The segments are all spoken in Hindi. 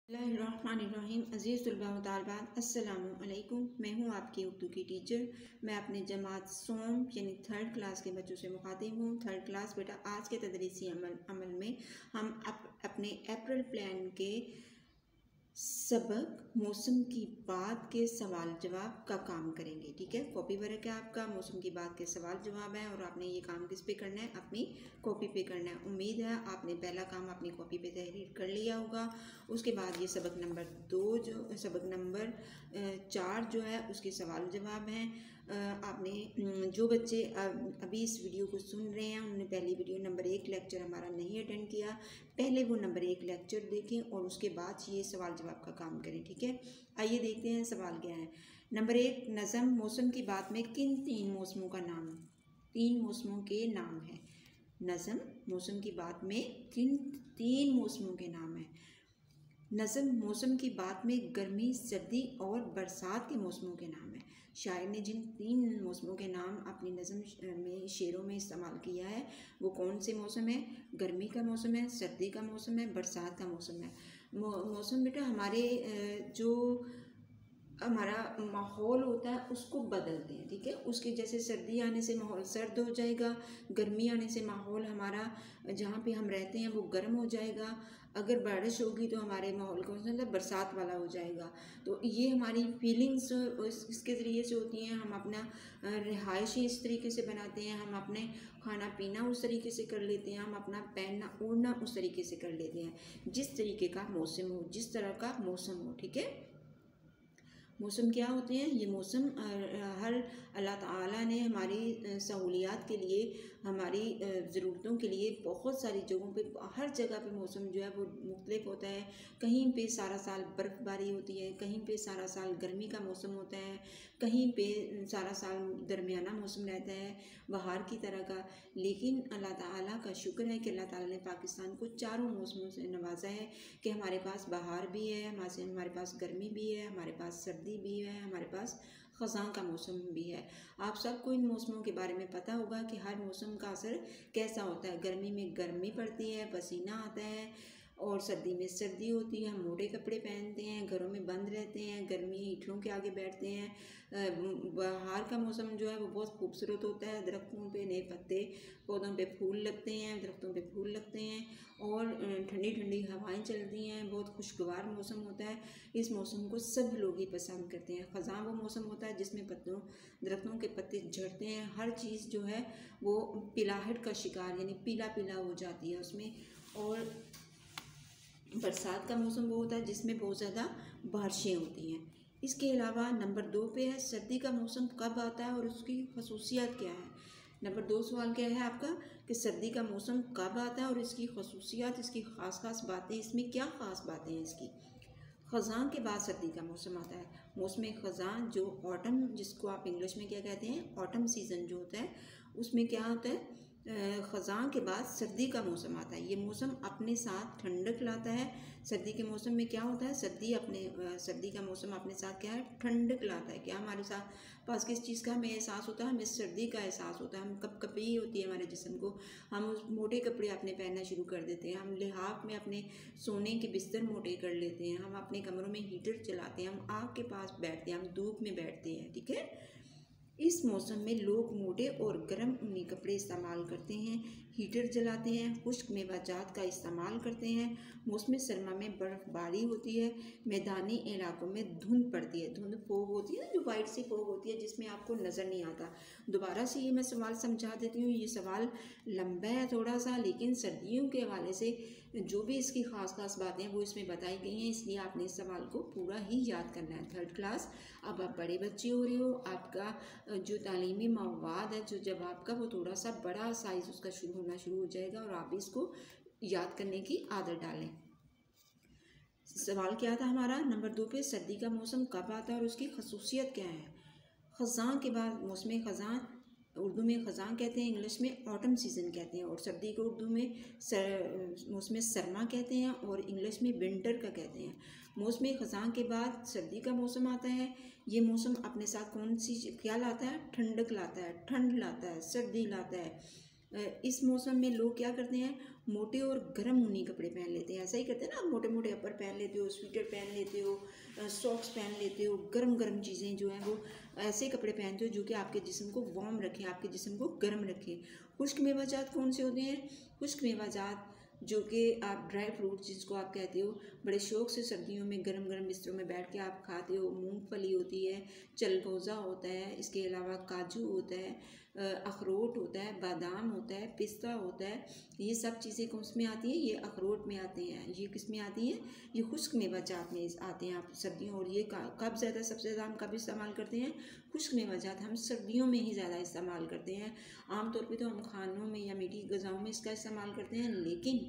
बिस्मिल्लाहिर्रहमानिर्रहीम। अज़ीज़ तलबा व तालिबात, अस्सलामु अलैकुम। मैं हूँ आपकी उर्दू की टीचर। मैं अपने जमात सोम यानी थर्ड क्लास के बच्चों से मुखातिब हूँ। थर्ड क्लास बेटा, आज के तदरीसी अमल में हम अपने अप्रैल प्लान के सबक मौसम की बात के सवाल जवाब का काम करेंगे। ठीक है, कॉपी वर्क है आपका, मौसम की बात के सवाल जवाब है और आपने ये काम किस पे करना है? अपनी कॉपी पे करना है। उम्मीद है आपने पहला काम अपनी कॉपी पे तहरीर कर लिया होगा। उसके बाद ये सबक नंबर 4 जो है उसके सवाल जवाब हैं। आपने जो बच्चे अभी इस वीडियो को सुन रहे हैं उन्होंने पहली वीडियो नंबर 1 लेक्चर हमारा नहीं अटेंड किया, पहले वो नंबर 1 लेक्चर देखें और उसके बाद ये सवाल जवाब का काम करें। ठीक है, आइए देखते हैं सवाल क्या है। नंबर 1, नज़म मौसम की बात में किन 3 मौसमों का नाम, 3 मौसमों के नाम है। नज़म मौसम की बात में किन 3 मौसमों के नाम है। नज़म मौसम की बात में गर्मी, सर्दी और बरसात के मौसमों के नाम है। शायर ने जिन 3 मौसमों के नाम अपनी नज़म में शेरों में इस्तेमाल किया है वो कौन से मौसम है? गर्मी का मौसम है, सर्दी का मौसम है, बरसात का मौसम है। मौसम बेटा हमारे जो हमारा माहौल होता है उसको बदलते हैं। ठीक है, उसके जैसे सर्दी आने से माहौल सर्द हो जाएगा, गर्मी आने से माहौल हमारा जहाँ पे हम रहते हैं वो गर्म हो जाएगा, अगर बारिश होगी तो हमारे माहौल का मतलब बरसात वाला हो जाएगा। तो ये हमारी फीलिंग्स इसके ज़रिए से होती हैं। हम अपना रिहाइशी इस तरीके से बनाते हैं, हम अपने खाना पीना उस तरीके से कर लेते हैं, हम अपना पहनना ओढ़ना उस तरीके से कर लेते हैं जिस तरीके का मौसम हो, जिस तरह का मौसम हो। ठीक है, मौसम क्या होते हैं? ये मौसम हर अल्लाह ताला ने हमारी सहूलियात के लिए, हमारी ज़रूरतों के लिए बहुत सारी जगहों पे, हर जगह पे मौसम जो है वो मुख्तलिफ होता है। कहीं पे सारा साल बर्फ़बारी होती है, कहीं पे सारा साल गर्मी का मौसम होता है, कहीं पे सारा साल दरमियाना मौसम रहता है बहार की तरह का। लेकिन अल्लाह ताला का शुक्र है कि अल्लाह ताला ने पाकिस्तान को चारों मौसमों से नवाजा है कि हमारे पास बहार भी है, हमारे पास गर्मी भी है, हमारे पास सर्दी भी है, हमारे पास ख़ज़ां का मौसम भी है। आप सबको इन मौसमों के बारे में पता होगा कि हर मौसम का असर कैसा होता है। गर्मी में गर्मी पड़ती है, पसीना आता है, और सर्दी में सर्दी होती है, हम मोटे कपड़े पहनते हैं, घरों में बंद रहते हैं, गर्मी हीटरों के आगे बैठते हैं। बहार का मौसम जो है वो बहुत खूबसूरत होता है, दरख्तों पे नए पत्ते, पौधों पे फूल लगते हैं, दरख्तों पे फूल लगते हैं और ठंडी ठंडी हवाएं चलती हैं, बहुत खुशगवार मौसम होता है। इस मौसम को सब लोग ही पसंद करते हैं। ख़ज़ां वो मौसम होता है जिसमें दरख्तों के पत्ते झड़ते हैं, हर चीज़ जो है वो पिलाहट का शिकार यानी पीला पीला हो जाती है उसमें। और बरसात का मौसम वो होता है जिसमें बहुत ज़्यादा बारिशें होती हैं। इसके अलावा नंबर 2 पे है सर्दी का मौसम कब आता है और उसकी खसूसियात क्या है। नंबर 2 सवाल क्या है आपका कि सर्दी का मौसम कब आता है और इसकी खसूसियात, इसकी ख़ास बातें, इसमें क्या ख़ास बातें हैं इसकी। ख़ज़ां के बाद सर्दी का मौसम आता है। मौसम ख़ज़ां जो ऑटम, जिसको आप इंग्लिश में क्या कहते हैं, ऑटम सीज़न जो होता है, उसमें क्या होता है, ख़ज़ां के बाद सर्दी का मौसम आता है। ये मौसम अपने साथ ठंडक लाता है। सर्दी के मौसम में क्या होता है, सर्दी का मौसम अपने साथ क्या है, ठंडक लाता है। क्या हमारे साथ पास किस चीज़ का हमें एहसास होता है, हमें सर्दी का एहसास होता है। हम कपकपी होती है हमारे जिस्म को, हम उस मोटे कपड़े अपने पहनना शुरू कर देते हैं, हम लिहाफ में अपने सोने के बिस्तर मोटे कर लेते हैं, हम अपने कमरों में हीटर चलाते हैं, हम आग के पास बैठते हैं, हम धूप में बैठते हैं। ठीक है, इस मौसम में लोग मोटे और गर्म ऊनी कपड़े इस्तेमाल करते हैं, हीटर जलाते हैं, खुश्क मेवाजात का इस्तेमाल करते हैं। मौसम सरमा में बर्फ़बारी होती है, मैदानी इलाकों में धुंध पड़ती है, धुंध फोग होती है ना, जो वाइट सी फोग होती है जिसमें आपको नज़र नहीं आता। दोबारा से ये मैं सवाल समझा देती हूँ, ये सवाल लंबा है थोड़ा सा, लेकिन सर्दियों के हवाले से जो भी इसकी ख़ास बातें हैं वो इसमें बताई गई हैं, इसलिए आपने इस सवाल को पूरा ही याद करना है। थर्ड क्लास, अब आप बड़े बच्चे हो रहे हो, आपका जो तालीमी मवाद है, जो जब आपका वो थोड़ा सा बड़ा साइज़ उसका होना शुरू हो जाएगा और आप इसको याद करने की आदत डालें। सवाल क्या था हमारा नंबर 2 पे, सर्दी का मौसम कब आता है और उसकी खसूसियत क्या है। ख़ज़ां के बाद मौसम ख़ज़ां, उर्दू में ख़ज़ां कहते हैं, इंग्लिश में ऑटम सीज़न कहते हैं, और सर्दी को उर्दू में मौसम सरमा कहते हैं और इंग्लिश में विंटर का कहते हैं। मौसम ख़ज़ां के बाद सर्दी का मौसम आता है। ये मौसम अपने साथ कौन सी क्या लाता है, ठंडक लाता है, ठंड लाता है, सर्दी लाता है। इस मौसम में लोग क्या करते हैं, मोटे और गर्म ऊनी कपड़े पहन लेते हैं। ऐसा ही करते हैं ना, आप मोटे मोटे अपर पहन लेते हो, स्वेटर पहन लेते हो, सॉक्स पहन लेते हो, गर्म गर्म चीज़ें जो हैं वो ऐसे कपड़े पहनते हो जो कि आपके जिस्म को वार्म रखें, आपके जिस्म को गर्म रखें। खुश्क मेवाजात कौन से होते हैं? खुश्क मेवाजात जो कि आप ड्राई फ्रूट जिसको आप कहते हो, बड़े शौक़ से सर्दियों में गर्म गर्म बिस्तरों में बैठ के आप खाते हो। मूंगफली होती है, चलगोज़ा होता है, इसके अलावा काजू होता है, अखरोट होता है, बादाम होता है, पिस्ता होता है। ये सब चीज़ें कौन में आती हैं? ये अखरोट में आते हैं। ये किस में आती हैं? ये खुश्क मेवाजात में आते हैं आप सर्दियों। और ये कब ज़्यादा, सबसे ज़्यादा हम कब इस्तेमाल करते हैं? खुश्क मेवाजात हम सर्दियों में ही ज़्यादा इस्तेमाल करते हैं। आमतौर पे तो हम खानों में या मीठी ग़िज़ाओं में इसका इस्तेमाल करते हैं, लेकिन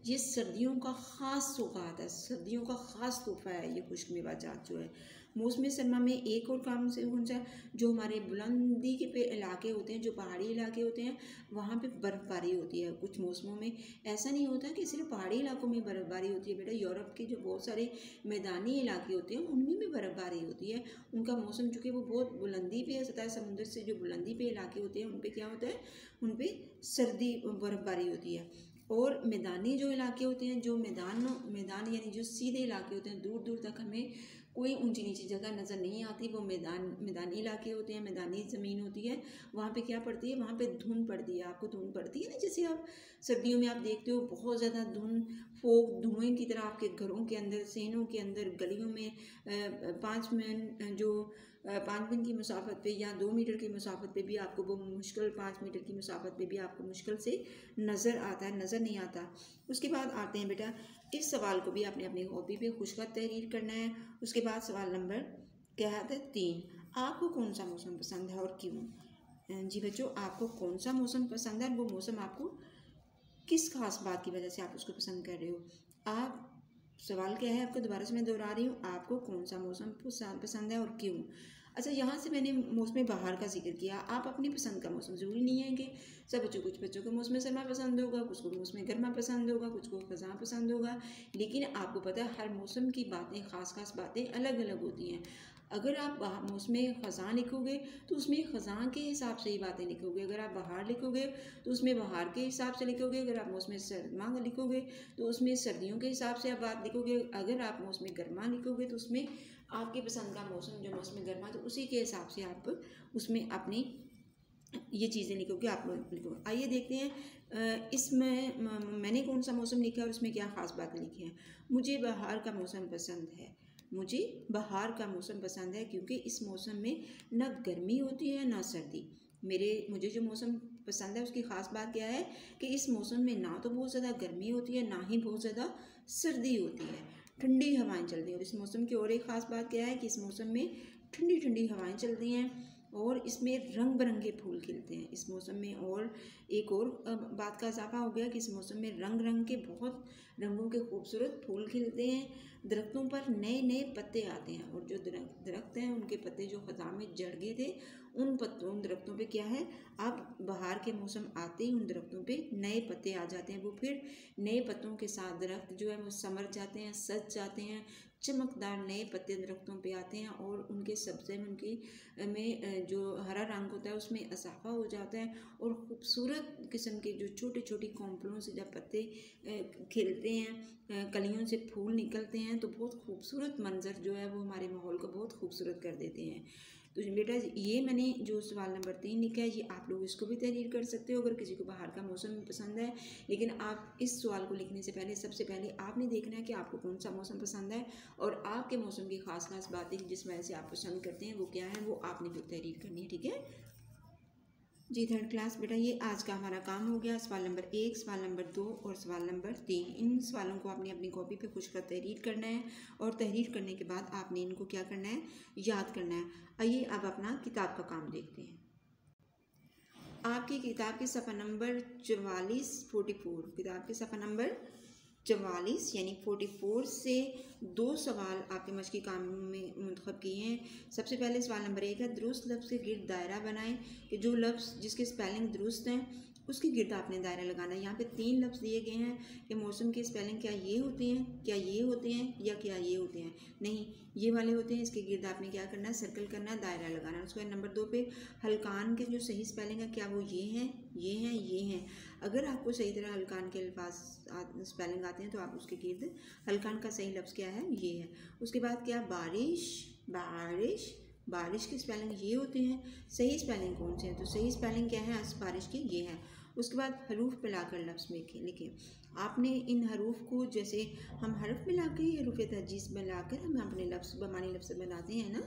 ये सर्दियों का ख़ास सौगात है, सर्दियों का ख़ास तोहफ़ा है ये खुश्क मेवाजात जो है। मौसम सरमा में एक और काम से कौन सा, जो हमारे बुलंदी के पे इलाके होते हैं, जो पहाड़ी इलाके होते हैं, वहाँ पे बर्फ़बारी होती है। कुछ मौसमों में ऐसा नहीं होता कि सिर्फ पहाड़ी इलाकों में बर्फ़बारी होती है बेटा। यूरोप के जो बहुत सारे मैदानी इलाके होते हैं उनमें भी बर्फ़बारी होती है। उनका मौसम चूँकि वो बहुत बुलंदी पे है, सतह समुद्र से जो बुलंदी पे इलाके होते हैं उन पर क्या होता है? उन पर सर्दी बर्फ़बारी होती है। और मैदानी जो इलाके होते हैं, जो मैदान यानी जो सीधे इलाके होते हैं, दूर दूर तक हमें कोई ऊंची नीची जगह नज़र नहीं आती, वो मैदानी इलाके होते हैं, मैदानी ज़मीन होती है। वहाँ पे क्या पड़ती है? वहाँ पे धुंध पड़ती है। आपको धुंध पड़ती है ना, जैसे आप सर्दियों में आप देखते हो बहुत ज़्यादा धुंध, फोग, धुएँ की तरह आपके घरों के अंदर, सहनों के अंदर, गलियों में 5 मील की मुसाफत पे या 2 मीटर की मुसाफत पे भी आपको वो मुश्किल, 5 मीटर की मुसाफत पे भी आपको मुश्किल से नज़र आता है, नज़र नहीं आता। उसके बाद आते हैं बेटा, इस सवाल को भी आपने अपनी कॉपी पे खुशखत तहरीर करना है। उसके बाद सवाल नंबर क्या आता है? 3, आपको कौन सा मौसम पसंद है और क्यों? जी बच्चों, आपको कौन सा मौसम पसंद है, वो मौसम आपको किस खास बात की वजह से आप उसको पसंद कर रहे हो? आप सवाल क्या है आपको, दोबारा से मैं दोहरा रही हूँ, आपको कौन सा मौसम पसंद है और क्यों? अच्छा, यहाँ से मैंने मौसम बहार का जिक्र किया। आप अपनी पसंद का मौसम, ज़रूरी नहीं है कि सब बच्चों, कुछ बच्चों को मौसम सरमा पसंद होगा, कुछ को मौसम गर्मा पसंद होगा, कुछ को ख़ज़ां पसंद होगा। लेकिन आपको पता है हर मौसम की बातें, ख़ास बातें अलग अलग होती हैं। अगर आप मौसम ख़ज़ां लिखोगे तो उसमें ख़ज़ां के हिसाब से ही बातें लिखोगे। अगर आप बहार लिखोगे तो उसमें बहार के हिसाब से लिखोगे। अगर आप मौसम सरमा लिखोगे तो उसमें सर्दियों के हिसाब से आप बात लिखोगे। अगर आप मौसम गर्मा लिखोगे तो उसमें आपकी पसंद का मौसम, जो मौसम गर्मा, तो उसी के हिसाब से आप उसमें अपनी ये चीज़ें लिखोगे, आप लिखोगे। आइए देखते हैं इसमें मैंने कौन सा मौसम लिखा है और उसमें क्या ख़ास बातें लिखी हैं। मुझे बहार का मौसम पसंद है। मुझे बहार का मौसम पसंद है क्योंकि इस मौसम में ना गर्मी होती है ना सर्दी। मुझे जो मौसम पसंद है उसकी ख़ास बात क्या है कि इस मौसम में ना तो बहुत ज़्यादा गर्मी होती है, ना ही बहुत ज़्यादा सर्दी होती है। ठंडी हवाएं चलती हैं। और इस मौसम की और एक ख़ास बात क्या है कि इस मौसम में ठंडी ठंडी हवाएं चलती हैं और इसमें रंग बिरंगे फूल खिलते हैं इस मौसम में। और एक और बात का इजाफा हो गया कि इस मौसम में रंग रंग के, बहुत रंगों के खूबसूरत फूल खिलते हैं। दरख्तों पर नए नए पत्ते आते हैं और जो दरख्त हैं उनके पत्ते जो ख़ज़ां में झड़ गए थे, उन दरख्तों पे क्या है, अब बहार के मौसम आते ही उन दरख्तों पे नए पत्ते आ जाते हैं। वो फिर नए पत्तों के साथ दरख्त जो है वो समर जाते हैं, सज जाते हैं, चमकदार नए पत्ते दरख्तों पे आते हैं और उनके सब्ज़े में जो हरा रंग होता है उसमें इजाफा हो जाता है। और ख़ूबसूरत किस्म के जो छोटे छोटे कॉम्पलों से जब पत्ते खिलते हैं, कलियों से फूल निकलते हैं, तो बहुत खूबसूरत मंजर जो है वो हमारे माहौल को बहुत खूबसूरत कर देते हैं। तो बेटा ये मैंने जो सवाल नंबर 3 लिखा है, ये आप लोग इसको भी तहरीर कर सकते हो अगर किसी को बाहर का मौसम पसंद है। लेकिन आप इस सवाल को लिखने से पहले सबसे पहले आपने देखना है कि आपको कौन सा मौसम पसंद है और आपके मौसम की ख़ास बातें जिस वजह से आप पसंद करते हैं वो क्या है, वो आपने भी तहरीर करनी है। ठीक है जी। 3rd क्लास बेटा, ये आज का हमारा काम हो गया। सवाल नंबर 1, सवाल नंबर 2 और सवाल नंबर 3। इन सवालों को आपने अपनी कॉपी पे खुशखत तहरीर करना है और तहरीर करने के बाद आपने इनको क्या करना है, याद करना है। आइए अब अपना किताब का काम देखते हैं। आपकी किताब की सफ़ा नंबर 44 किताब के सफ़ा नंबर 44 यानी 44 से 2 सवाल आपके मश्क़ी काम में मुंतखब किए हैं। सबसे पहले सवाल नंबर 1 है, दुरुस्त लफ्ज़ के गिर्द दायरा बनाएं कि जो लफ्ज़ जिसके स्पेलिंग दुरुस्त हैं उसके गिर्द आपने दायरा लगाना है। यहाँ पे 3 लफ्ज़ दिए गए हैं कि मौसम के स्पेलिंग क्या ये होते हैं, क्या ये होते हैं, या क्या ये होते हैं, नहीं ये वाले होते हैं। इसके गिर्द आपने क्या करना है, सर्कल करना है, दायरा लगाना है। उसके बाद नंबर 2 पे हलकान के जो सही स्पेलिंग है क्या वो ये हैं, ये हैं, ये हैं। अगर आपको सही तरह हलकान के अल्फाज स्पेलिंग आते हैं तो आप उसके गिर्द हलकान का सही लफ्ज़ क्या है, ये है। उसके बाद क्या, बारिश, बारिश, बारिश की स्पेलिंग ये होते हैं। सही स्पेलिंग कौन से हैं, तो सही स्पेलिंग क्या है बारिश की, ये है। उसके बाद हरूफ मिलाकर लफ्ज़ में लिखें। आपने इन हरूफ को, जैसे हम हरफ मिला के हरूफ तर्जीज़ मिलाकर हम अपने लफ्ज़ बमानी लफ्ज़ बनाते हैं ना,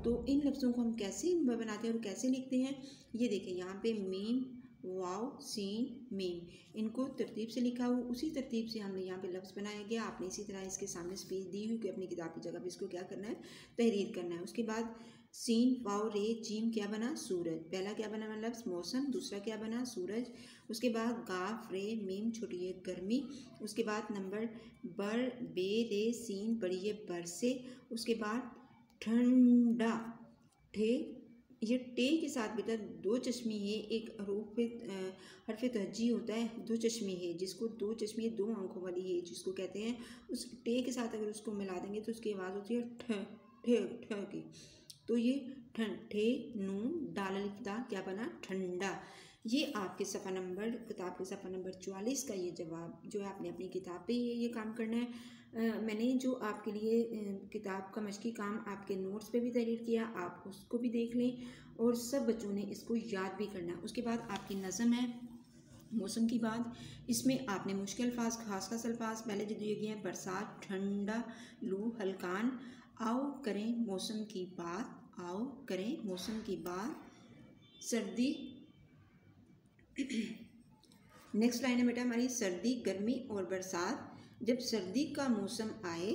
तो इन लफ्ज़ों को हम कैसे बनाते हैं और कैसे लिखते हैं, ये देखें। यहाँ पे मीम, वाव, सीन, मीम, इनको तरतीब से लिखा हुआ, उसी तरतीब से हमने यहाँ पे लफ्ज़ बनाया गया। आपने इसी तरह इसके सामने स्पेस दी हुई कि अपनी किताब की जगह पे इसको क्या करना है, तहरीर करना है। उसके बाद सीन, वाव, रे, जीम क्या बना, सूरज। पहला क्या बना लफ्ज़ मौसम, दूसरा क्या बना, सूरज। उसके बाद गाफ, रे, मीम, छोटी है गर्मी। उसके बाद नंबर बर, बे, रे, सीन, बड़ी है बरसे। उसके बाद ठंडा, ठे, ये टे के साथ बेटा 2 चश्मी है, एक हरफ तहजी होता है, 2 चश्मी है, जिसको 2 चश्मी 2 आंखों वाली है जिसको कहते हैं। उस टे के साथ अगर उसको मिला देंगे तो उसकी आवाज़ होती है ठ, ठे, ठ की। तो ये ठे, नून, डाल अलिफ दा क्या बना, ठंडा। ये आपके सफ़ा नंबर, किताब के सफ़ा नंबर 44 का ये जवाब जो है आपने अपनी किताब पे ये काम करना है। मैंने जो आपके लिए किताब का मशक़ी काम आपके नोट्स पे भी तहरीर किया, आप उसको भी देख लें और सब बच्चों ने इसको याद भी करना है। उसके बाद आपकी नज़म है मौसम की बात, इसमें आपने मुश्किल अल्फाज, खास खास अल्फाज पहले जो दिए गए हैं, बरसात, ठंडा, लू, हल्कान। आओ करें मौसम की बात, आओ करें मौसम की बात, सर्दी। नेक्स्ट लाइन है बेटा हमारी, सर्दी, गर्मी और बरसात। जब सर्दी का मौसम आए,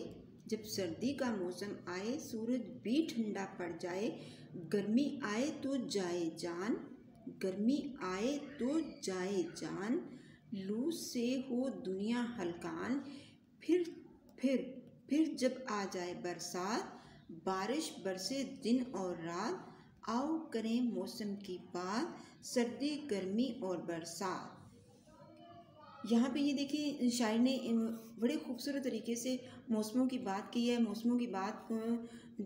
जब सर्दी का मौसम आए, सूरज भी ठंडा पड़ जाए, गर्मी आए तो जाए जान, गर्मी आए तो जाए जान, लू से हो दुनिया हलकान। फिर जब आ जाए बरसात, बारिश बरसे दिन और रात, आओ करें मौसम की बात, सर्दी, गर्मी और बरसात। यहाँ पे ये देखिए शायर ने बड़े खूबसूरत तरीके से मौसमों की बात की है। मौसमों की बात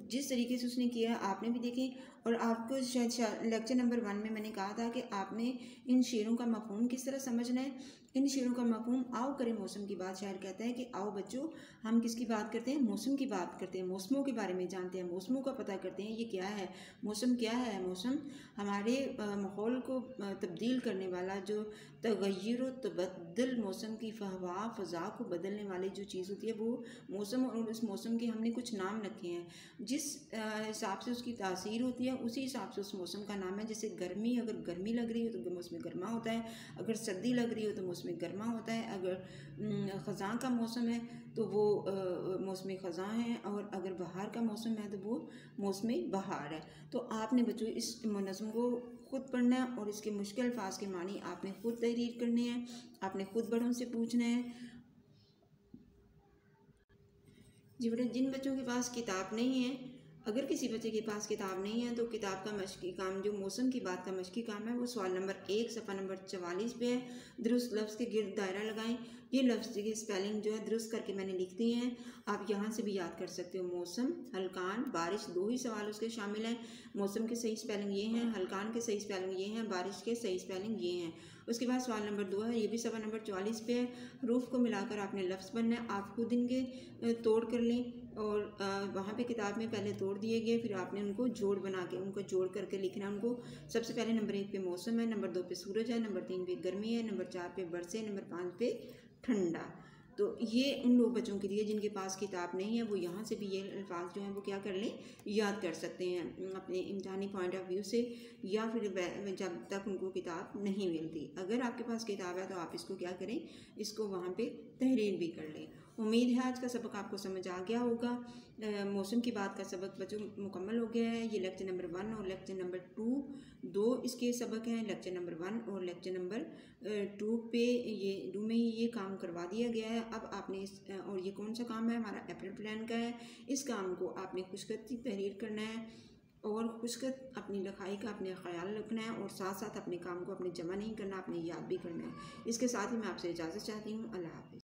जिस तरीके से उसने किया है आपने भी देखें, और आपको शायद लेक्चर नंबर 1 में मैंने कहा था कि आपने इन शेरों का मफ़हूम किस तरह समझना है। इन शेरों का मफ़हूम, आओ करें मौसम की बात, शायर कहता है कि आओ बच्चों हम किसकी बात करते हैं, मौसम की बात करते हैं, मौसमों के बारे में जानते हैं, मौसमों का पता करते हैं, ये क्या है मौसम, क्या है मौसम। हमारे माहौल को तब्दील करने वाला जो तगय्युर व तबद्दुल, मौसम की हवा फ़ज़ा को बदलने वाली जो चीज़ होती है वो मौसम, और उस मौसम के हमने कुछ नाम रखे हैं जिस हिसाब से उसकी तासीर होती है उसी हिसाब से उस मौसम का नाम है। जैसे गर्मी, अगर गर्मी लग रही हो तो मौसम गर्मा होता है, अगर सर्दी लग रही हो तो मौसम गर्मा होता है, अगर ख़ज़ां का मौसम है तो वो मौसम ख़ज़ां है, और अगर बहार का मौसम है तो वो मौसम बहार है। तो आपने बच्चों इस नज़्म को खुद पढ़ना है और इसके मुश्किल अल्फाज के मानी आपने खुद तहरीर करने हैं, आपने खुद बड़ों से पूछना है। जी बेटा, जिन बच्चों के पास किताब नहीं है, अगर किसी बच्चे के पास किताब नहीं है तो किताब का मशक़ी काम जो मौसम की बात का मशक़ी काम है वो सवाल नंबर 1 सफ़ा नंबर 44 पे है। दुरुस्त लफ्ज़ के गिर्द दायरा लगाएं। ये लफ्ज़ की स्पेलिंग जो है दुरुस्त करके मैंने लिख दी हैं, आप यहाँ से भी याद कर सकते हो। मौसम, हलकान, बारिश, 2 ही सवाल उसके शामिल हैं। मौसम के सही स्पेलिंग ये हैं, हलकान के सही स्पेलिंग ये हैं, बारिश के सही स्पेलिंग ये हैं। उसके बाद सवाल नंबर 2 है, ये भी सफ़ा नंबर 44 पे है। हरूफ को मिलाकर आपने लफ्ज़ बनना है, आप खुद इनके तोड़ कर लें, और वहाँ पे किताब में पहले तोड़ दिए गए, फिर आपने उनको जोड़ बना के उनको जोड़ करके लिखना है उनको। सबसे पहले नंबर 1 पे मौसम है, नंबर 2 पे सूरज है, नंबर 3 पे गर्मी है, नंबर 4 पे बरसे, नंबर 5 पे ठंडा। तो ये उन लोग बच्चों के लिए जिनके पास किताब नहीं है वो यहाँ से भी ये अल्फाज जो हैं वो क्या कर लें, याद कर सकते हैं अपने इम्तहानी पॉइंट ऑफ व्यू से, या फिर जब तक उनको किताब नहीं मिलती। अगर आपके पास किताब है तो आप इसको क्या करें, इसको वहाँ पे तहरीर भी कर लें। उम्मीद है आज का सबक आपको समझ आ गया होगा। मौसम की बात का सबक बच्चों मुकम्मल हो गया है। ये लेक्चर नंबर 1 और लेक्चर नंबर 2 दो इसके सबक हैं। लेक्चर नंबर 1 और लेक्चर नंबर 2 पे ये 2 में ही ये काम करवा दिया गया है। अब आपने और ये कौन सा काम है, हमारा एप्रिल प्लान का है। इस काम को आपने खुशखती तहरीर करना है। और खुशक अपनी लिखाई का अपने ख्याल रखना है और साथ साथ अपने काम को अपने जमा नहीं करना, अपने याद भी करना है। इसके साथ ही मैं आपसे इजाज़त चाहती हूँ। अल्लाह हाफ़िज़।